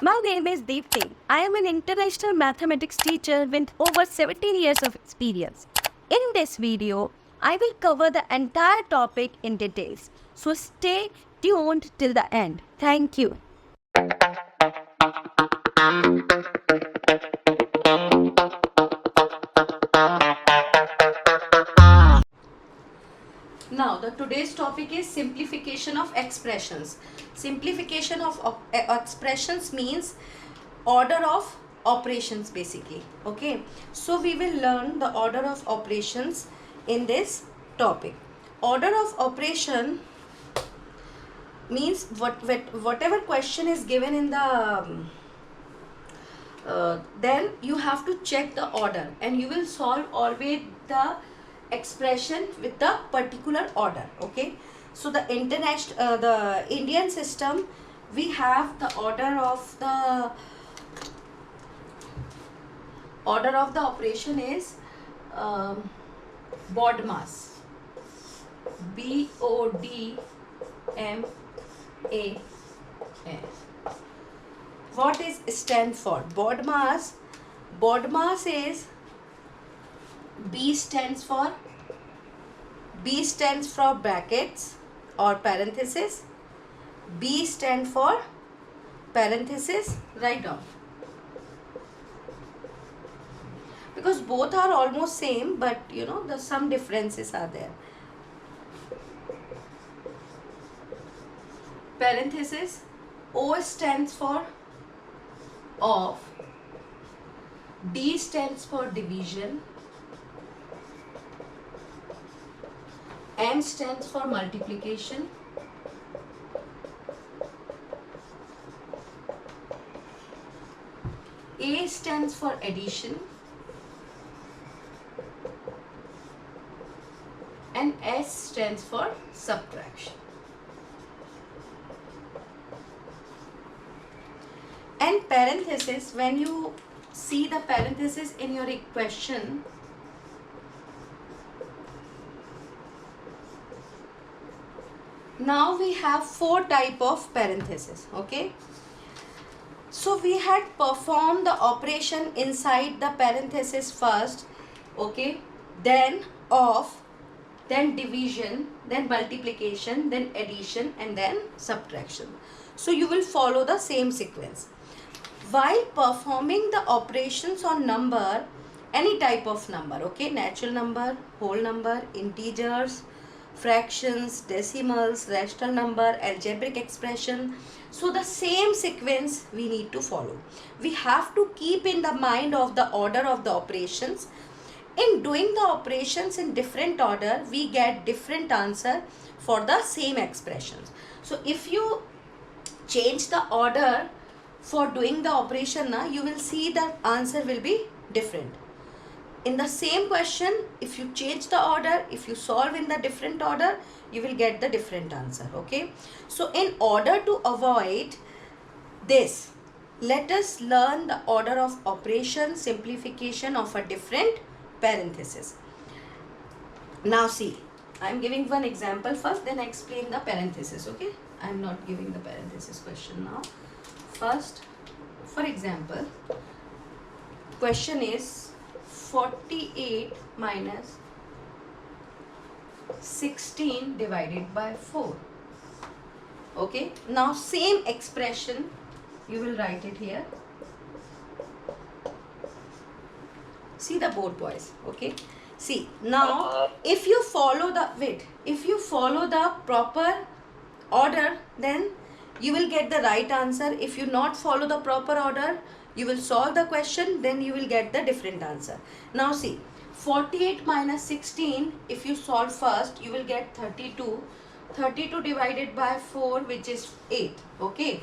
My name is Deepti. I am an international mathematics teacher with over 17 years of experience. In this video, I will cover the entire topic in details. So stay tuned till the end. Thank you. Now, today's topic is simplification of expressions. Simplification of expressions means order of operations basically. Okay, so we will learn the order of operations in this topic. Order of operation means whatever question is given in the then you have to check the order and you will solve always the expression with the particular order. Okay, so the Indian system, we have the order of the operation is BODMAS, BODMAS. What is stand for? BODMAS. BODMAS is B stands for brackets or parenthesis. B stand for parenthesis. Write down. Because both are almost same, but you know the some differences are there. Parenthesis. O stands for of. D stands for division. M stands for multiplication. A stands for addition. And S stands for subtraction. And parenthesis, when you see the parenthesis in your equation, now we have 4 type of parenthesis. Okay, so we had performed the operation inside the parenthesis first. Okay, then of, then division, then multiplication, then addition, and then subtraction. So you will follow the same sequence. While performing the operations on number, any type of number, okay, natural number, whole number, integers, fractions, decimals, rational number, algebraic expression, so the same sequence we need to follow. We have to keep in the mind of the order of the operations. In doing the operations in different order, we get different answer for the same expressions. So if you change the order for doing the operation, you will see the answer will be different. In the same question, if you change the order, if you solve in the different order, you will get the different answer. Okay, so in order to avoid this, let us learn the order of operation, simplification of a different parenthesis. Now see, I am giving one example first, then I explain the parenthesis. Okay, I am not giving the parenthesis question now. First, for example, question is 48 minus 16 divided by 4. Okay, now same expression, you will write it here. See the board, boys. Okay, see now if you follow the proper order, then you will get the right answer. If you not follow the proper order, you will solve the question, then you will get the different answer. Now see, 48 minus 16, if you solve first, you will get 32. 32 divided by 4, which is 8. Okay,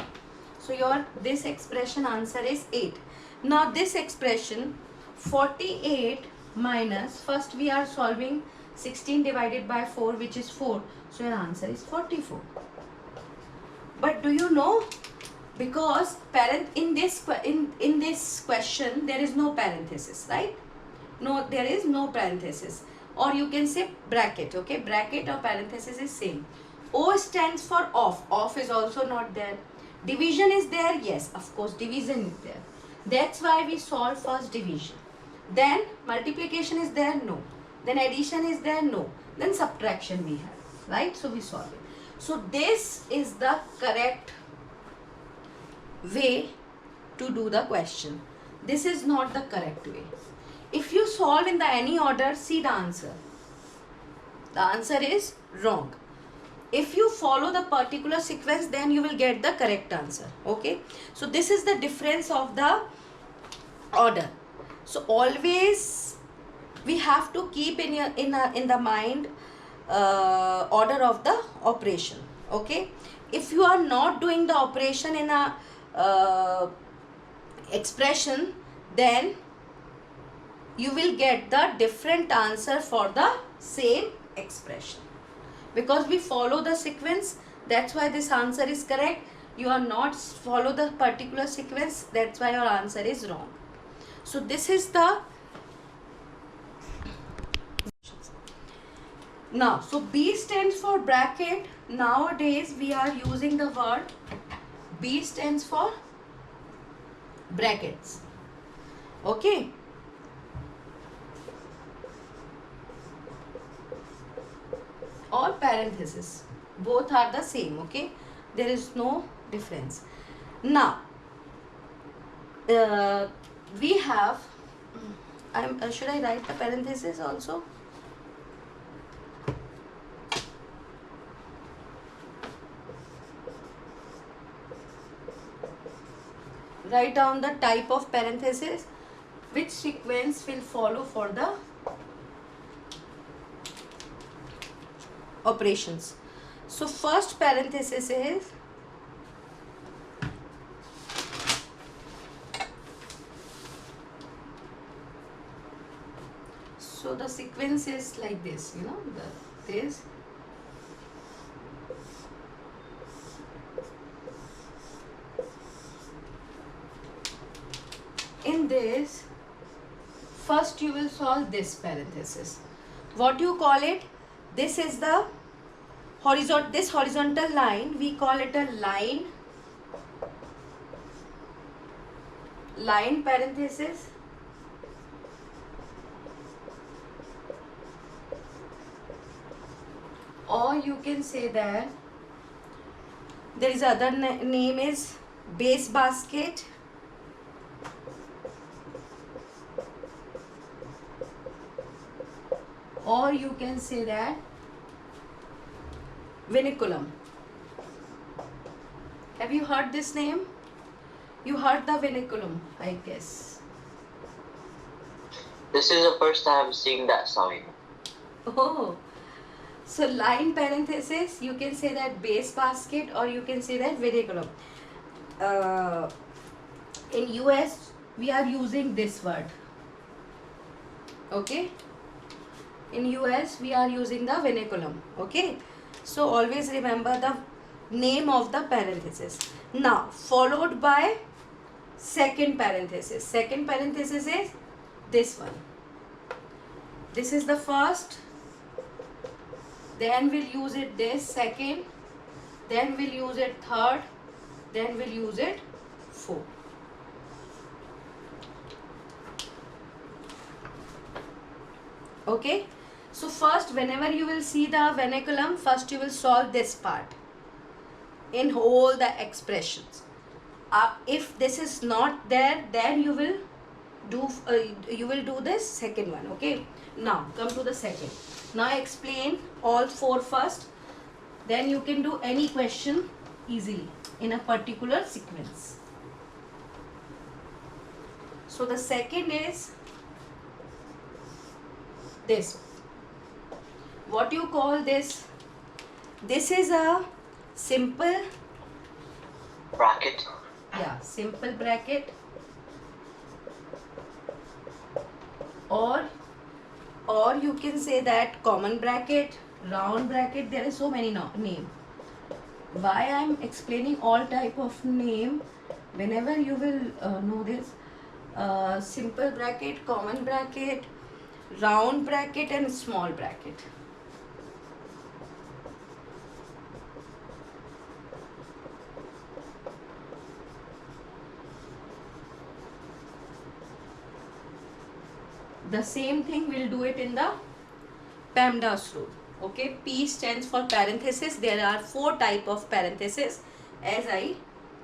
so your this expression answer is 8. Now this expression 48 minus, first we are solving 16 divided by 4, which is 4. So your answer is 44. But do you know, because in this question there is no parenthesis, right? No, there is no parenthesis, or you can say bracket. Okay, bracket or parenthesis is same. O stands for off. Off is also not there. Division is there? Yes, of course, division is there. That's why we solve first division. Then multiplication is there? No. Then addition is there? No. Then subtraction we have, right? So we solve it. So this is the correct way to do the question. This is not the correct way. If you solve in the any order, see the answer. The answer is wrong. If you follow the particular sequence, then you will get the correct answer. Okay. So this is the difference of the order. So always we have to keep in the mind order of the operation. Okay. If you are not doing the operation in a expression, then you will get the different answer for the same expression. Because we follow the sequence, that's why this answer is correct. You are not follow the particular sequence, that's why your answer is wrong. So this is the now. So B stands for bracket. Nowadays we are using the word B stands for brackets. Okay. Or parenthesis, both are the same. Okay, there is no difference. Now we have should I write the parenthesis also? Write down the type of parenthesis, which sequence will follow for the operations. So first parenthesis is so the sequence is like this, you know, this in this first you will solve this parenthesis. What you call it? This is the horizontal line, we call it a line parenthesis. Or you can say that there is other name is base basket. Or you can say that vinculum. Have you heard this name? You heard the vinculum, I guess. This is the first time seeing that sign. Oh, so line parenthesis, you can say that base basket, or you can say that vinculum. In US, we are using this word. Okay. In US, we are using the vinculum. Okay. So always remember the name of the parenthesis. Now followed by second parenthesis. Second parenthesis is this one. This is the first. Then we'll use it this second. Then we'll use it third. Then we'll use it fourth. Okay. So first, whenever you will see the vinculum, first you will solve this part in whole the expressions. If this is not there, then you will do this second one. Okay. Now come to the second. Now I explain all four first. Then you can do any question easily in a particular sequence. So the second is this. What you call this? This is a simple bracket. Yeah, simple bracket. Or you can say that common bracket, round bracket. There are so many name. Why I am explaining all type of name? Whenever you will know this, simple bracket, common bracket, round bracket, and small bracket. The same thing we'll do it in the PEMDAS rule. Okay, P stands for parenthesis. There are 4 type of parenthesis as I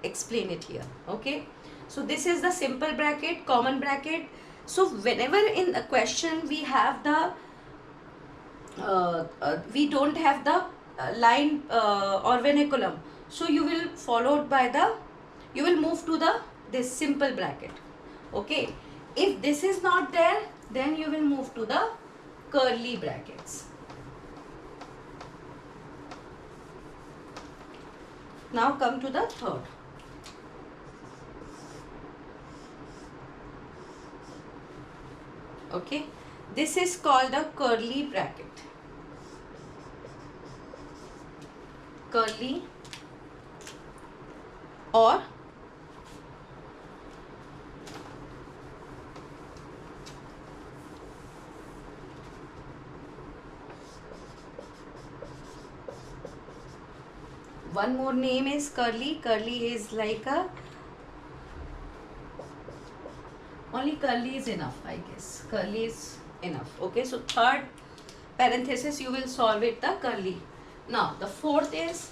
explain it here. Okay, so this is the simple bracket, common bracket. So whenever in a question we have the we don't have the line or vernaculum, so you will followed by the, you will move to the this simple bracket. Okay, if this is not there, then you will move to the curly brackets. Now come to the third. Okay, this is called a curly bracket. Curly or one more name is curly. Curly is like a, only curly is enough, I guess. Curly is enough. Okay, so third parenthesis you will solve it the curly. Now the fourth is,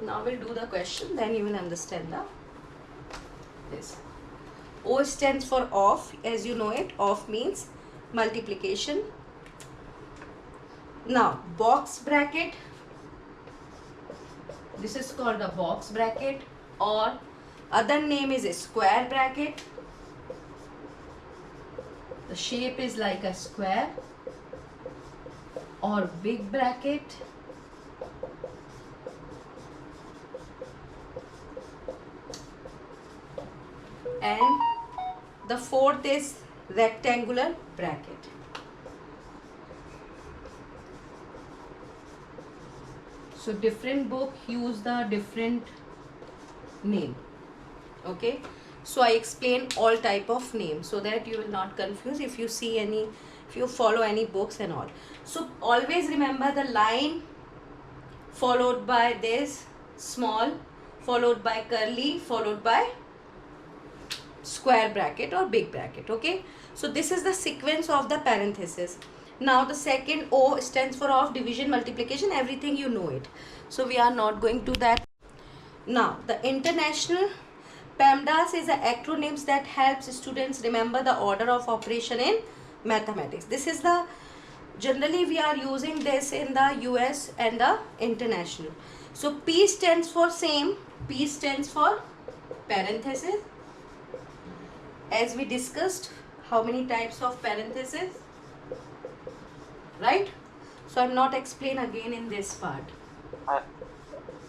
now we'll do the question, then you will understand the this. O stands for off, as you know it. Off means multiplication. Now box bracket, this is called a box bracket, or other name is a square bracket. The shape is like a square, or big bracket, and the fourth is rectangular bracket. So different book use the different name. Okay, so I explain all type of names so that you will not confuse if you see any, if you follow any books and all. So always remember the line followed by this small, followed by curly, followed by square bracket or big bracket. Okay, so this is the sequence of the parenthesis. Now the second O stands for off, division, multiplication, everything you know it, so we are not going to that. Now the International PEMDAS is an acronyms that helps students remember the order of operation in mathematics. This is the, generally we are using this in the US and the international. So P stands for same, P stands for parenthesis. As we discussed, how many types of parenthesis, right? So I'm not explain again in this part.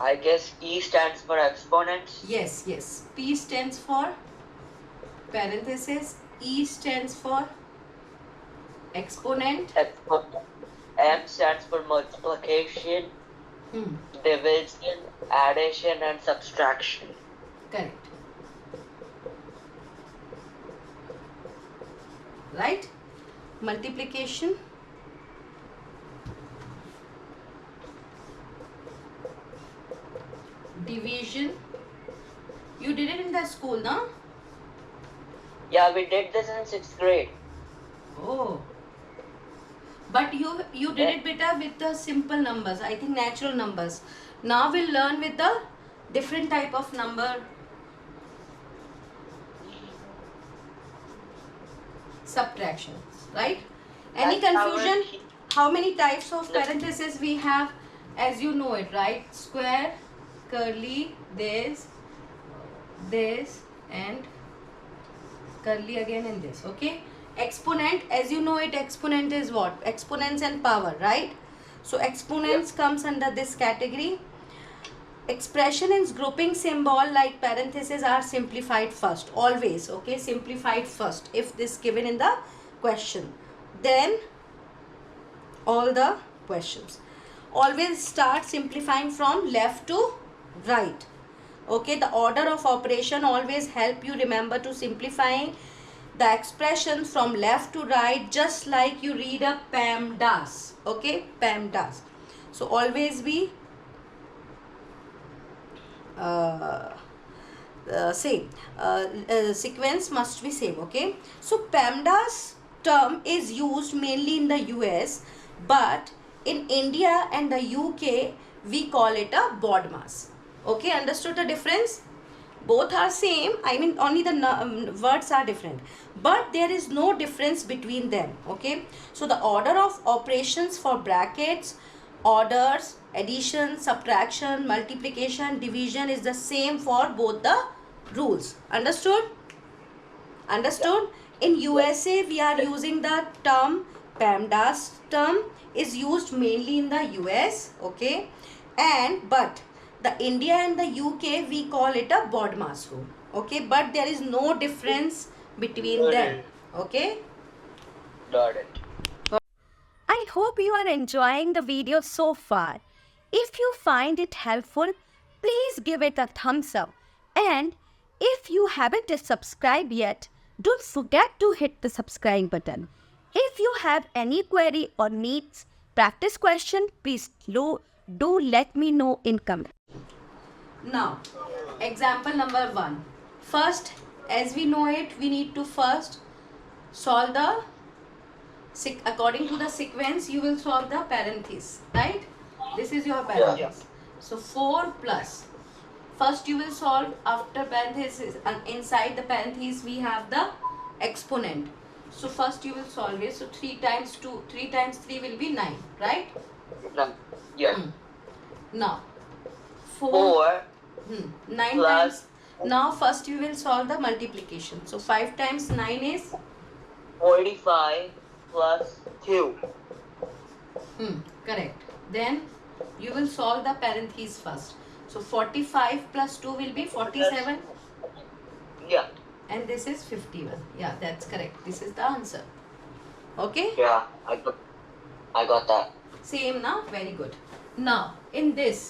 I guess E stands for exponents. Yes, yes. P stands for parenthesis. E stands for exponent. M stands for multiplication, division, addition, and subtraction. Correct. Right? Multiplication, division. You did it in the school, no? Yeah, we did this in 6th grade. Oh. But you did it better with the simple numbers, I think natural numbers. Now we'll learn with the different type of number. Subtraction, right? Any confusion? How many types of parentheses we have? As you know it, right? Square, curly, this, and curly again in this. Okay, exponent, as you know it, exponent is what? Exponents and power, right? So exponents comes under this category. Expression is grouping symbol like parentheses are simplified first, always. Okay, simplified first if this given in the question, then all the questions. Always start simplifying from left to right. Okay, the order of operation always help you remember to simplifying the expressions from left to right, just like you read a PEMDAS. Okay, PEMDAS. So always be same. Sequence must be same. Okay. So PEMDAS term is used mainly in the US, but in India and the UK we call it a BODMAS. Okay, understood the difference? Both are same, I mean only the words are different, but there is no difference between them. Okay, so the order of operations for brackets, orders, addition, subtraction, multiplication, division is the same for both the rules. Understood? Understood? In USA we are using the term PEMDAS. Term is used mainly in the US. Okay, and but the India and the UK we call it a BODMAS rule. Okay, but there is no difference between them. Okay, Got it. I hope you are enjoying the video so far. If you find it helpful, please give it a thumbs up. And if you haven't subscribed yet, don't forget to hit the subscribe button. If you have any query or needs practice question, please do let me know in comment. now example number 1. First, as we know it, we need to first solve the according to the sequence. You will solve the parenthesis, right? This is your parenthesis. So 4 plus, first you will solve after parenthesis, and inside the parenthesis we have the exponent. So first you will solve it. So 3 times 2, 3 times 3 will be 9, right? Yeah. Now 4 9 plus- times. Now first you will solve the multiplication. So 5 times 9 is 45 plus 2. correct. Then you will solve the parentheses first. So 45 plus 2 will be 47, Yeah. and this is 51. Yeah, that's correct. This is the answer. Okay, Yeah. I got that. same now. Very good. Now in this,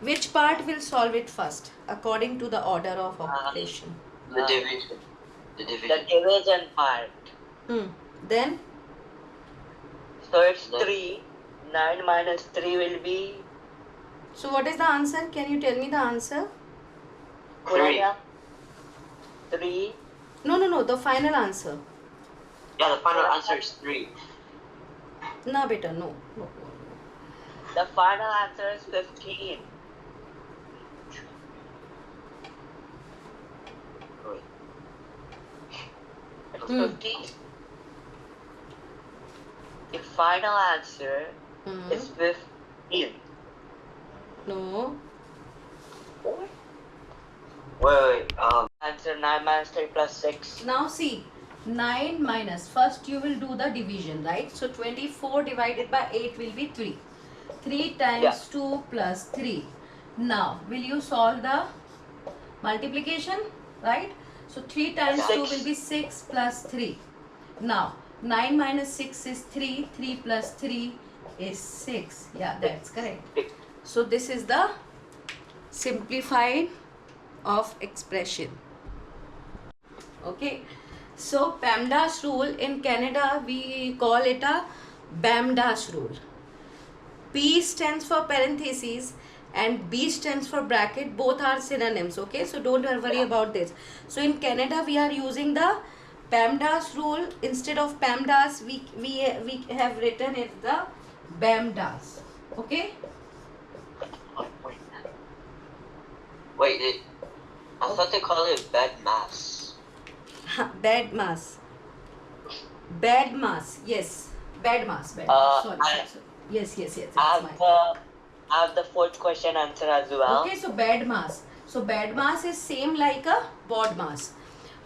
which part will solve it first according to the order of operation? The division. The division part. Then So it's 3. 9 minus 3 will be so what is the answer? Can you tell me the answer? 3. 3. No, the final answer. Yeah, the final answer is 3. No, beta, no. The final answer is 15. It's 15. The final answer is 15. No. Wait. Answer 9 minus 3 plus 6. Now see, 9 minus, first you will do the division, right? So 24 divided by 8 will be 3. 3 times 2 plus 3. Now, will you solve the multiplication, right? So 3 times 2 will be 6 plus 3. Now, 9 minus 6 is 3. 3 plus 3 is 6. Yeah, that's correct. So this is the simplified of expression. Okay. So PEMDAS rule in Canada we call it a BAMDAS rule. P stands for parentheses and B stands for bracket. Both are synonyms. Okay, so don't worry about this. So in Canada we are using the PEMDAS rule. Instead of PEMDAS we have written it the BAMDAS. Okay. Wait, I thought they called it BODMAS. BODMAS. BODMAS. Yes. BODMAS. Sorry. Yes. It's mine. I have the fourth question answer as well. Okay, so BODMAS. So BODMAS is same like a BODMAS,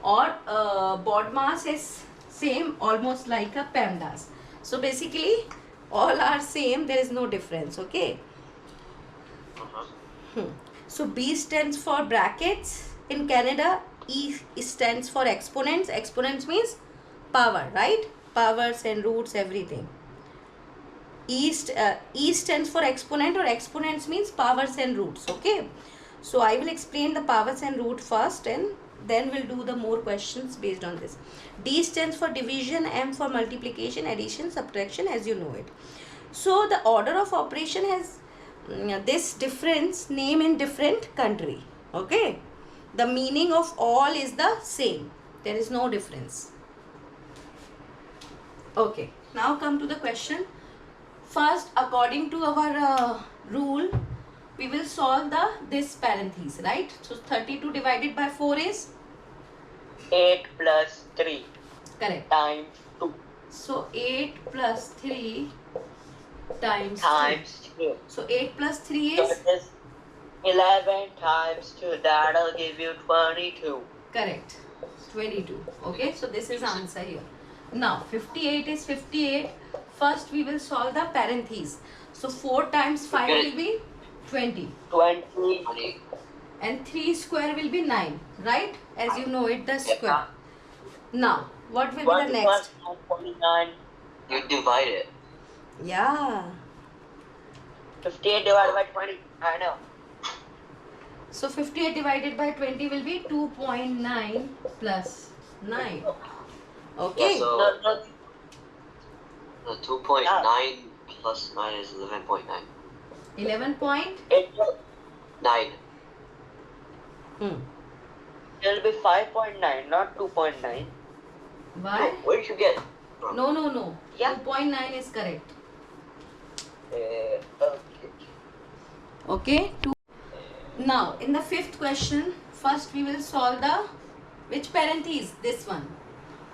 or BODMAS is same almost like a PEMDAS. So basically all are same. There is no difference. Okay. So B stands for brackets in Canada. E stands for exponents. Exponents means power, right? Powers and roots, everything. E stands for exponent, or exponents means powers and roots. Okay. So I will explain the powers and root first, and then we'll do the more questions based on this. D stands for division, M for multiplication, addition, subtraction, as you know it. So the order of operation has this difference name in different country. Okay, the meaning of all is the same. There is no difference. Okay, now come to the question. First, according to our rule, we will solve this parenthesis, right? So 32 divided by 4 is 8 plus 3 correct. times 2 So 8 plus 3 times 2. So 8 plus 3 So is it is 11 times 2. That'll give you 22. correct. 22. Okay, so this is answer here. Now 58 is 58. First we will solve the parentheses. So 4 times 5 will be 20. 20. And 3 square will be 9, right? As you know it, the square. Now, what will be the next? 49. You divide it. Yeah. 58 divided by 20. I know. So 58 divided by 20 will be 2.9 plus 9. Okay. Yeah, so No, the 2.9 plus 9 is 11.9. 11 point? it 9. will be 5.9, not 2.9. Why? Where did you get it from? No. Yeah. 2.9 is correct. Okay. Okay. Now, in the fifth question, first we will solve which parenthesis? This one.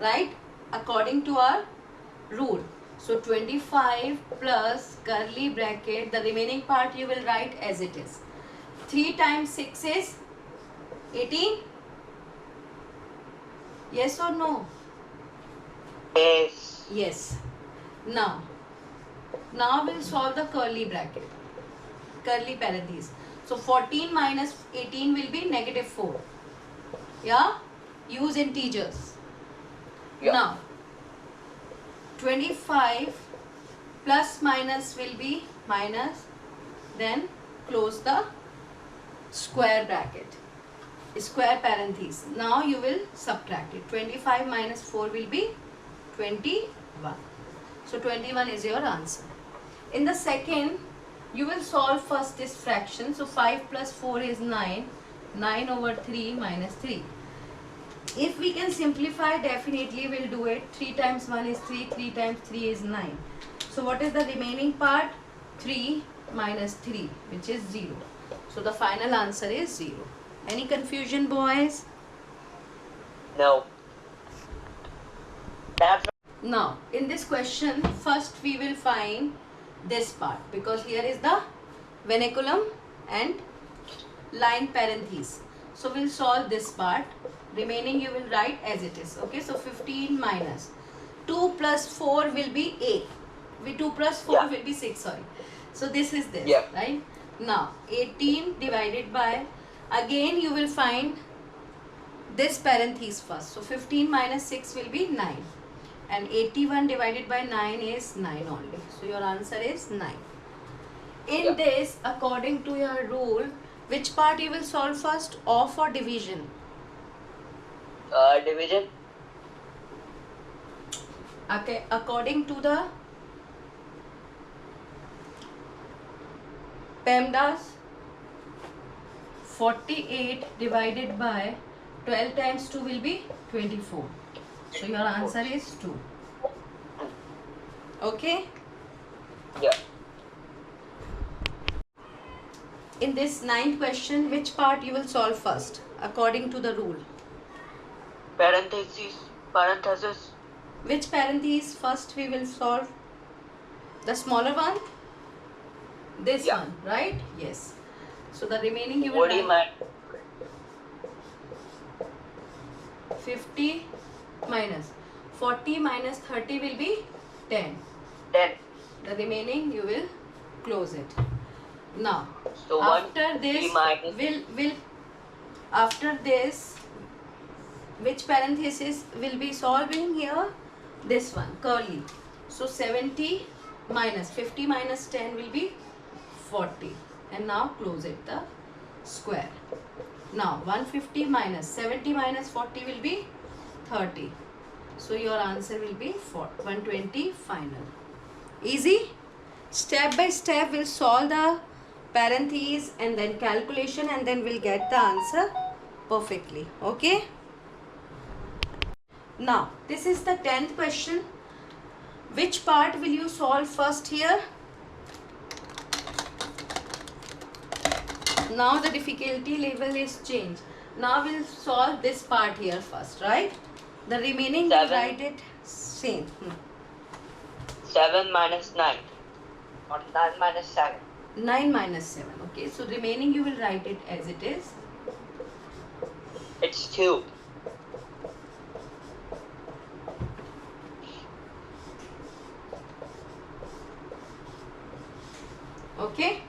Right? According to our rule. So 25 plus curly bracket, the remaining part you will write as it is. 3 times 6 is 18? Yes or no? Yes. Yes. Now we'll solve the curly bracket. Curly parenthesis. So 14 minus 18 will be negative 4. Yeah? Use integers. Yeah. Now 25 plus minus will be minus, then close the square bracket, square parenthesis. Now you will subtract it. 25 minus 4 will be 21. So 21 is your answer. In the second, you will solve first this fraction. So 5 plus 4 is 9. 9 over 3 minus 3. If we can simplify, definitely we'll do it. 3 times 1 is 3. 3 times 3 is 9. So what is the remaining part? 3 minus 3, which is 0. So the final answer is 0. Any confusion, boys? No. That's Now, in this question, first we will find this part, because here is the vernaculum and line parenthesis. So we'll solve this part. Remaining you will write as it is. Okay, so 15 minus 2 plus 4 will be 8. 2 plus 4 will be 6, sorry. So this is this, right? Now 18 divided by, again you will find this parenthesis first. So 15 minus 6 will be 9. And 81 divided by 9 is 9 only. So your answer is 9. In this, according to your rule, which part you will solve first? Off or division? division. Okay, according to the PEMDAS, 48 divided by 12 times 2 will be 24. So your answer is 2. Okay. Yeah. In this ninth question, which part you will solve first according to the rule? Parenthesis. Which parenthesis first we will solve? The smaller one? This one, right? Yes. So the remaining you will What do you write mean? 50 minus 40 minus 30 will be 10. 10. The remaining you will close it. Now So after this will after this, which parenthesis will be solving here? This one, curly. So 70 minus 50 minus 10 will be 40. And now close it, the square. Now 150 minus 70 minus 40 will be 30. So your answer will be 120 final. Easy. Step by step we'll solve the parentheses and then calculation, and then we'll get the answer perfectly. Okay. Now this is the 10th question. Which part will you solve first here? Now the difficulty level is changed. Now we'll solve this part here first, right? The remaining we'll 7. write it same. 7 minus 9. Or 9 minus 7. 9 minus 7. Okay, so remaining you will write it as it is. It's 2. Okay,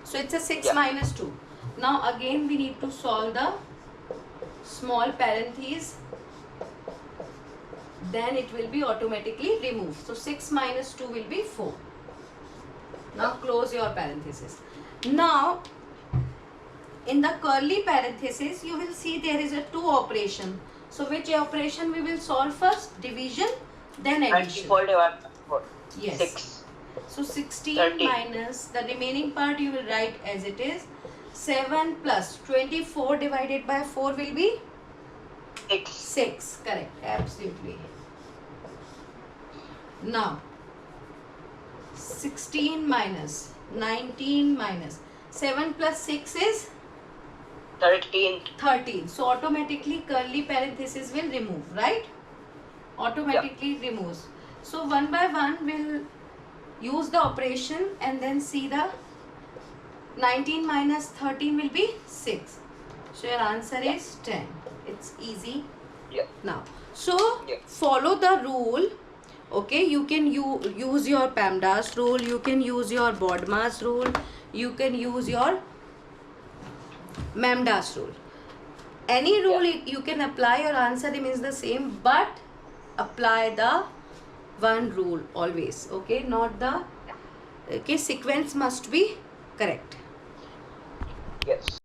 so it's a 6 Yeah. minus 2. Now again we need to solve the small parentheses, then it will be automatically removed. So 6 minus 2 will be 4. Now close your parenthesis. Now in the curly parenthesis you will see there is a 2 operation. So which operation we will solve first? Division, then addition. 24 divided by 4. Yes. 6. So 16 13. minus the remaining part you will write as it is. 7 plus 24 divided by 4 will be 6. 6. Correct. Absolutely. Now 16 minus 19 minus 7 plus 6 is 13. 13. So automatically curly parenthesis will remove, right? Automatically removes. So one by one we'll use the operation and then see the 19 minus 13 will be 6. So your answer is 10. It's easy. Yeah. Now, so Yeah. follow the rule. Okay, you can use your PEMDAS rule, you can use your BODMAS rule, you can use your PEMDAS rule. Any rule you can apply, your answer remains the same, but apply the one rule always. Okay, not the sequence must be correct. Yes.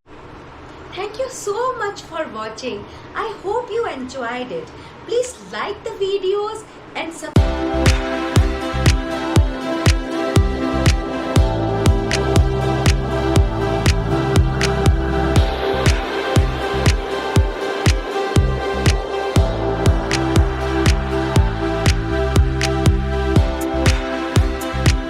Thank you so much for watching. I hope you enjoyed it. Please like the videos and subscribe.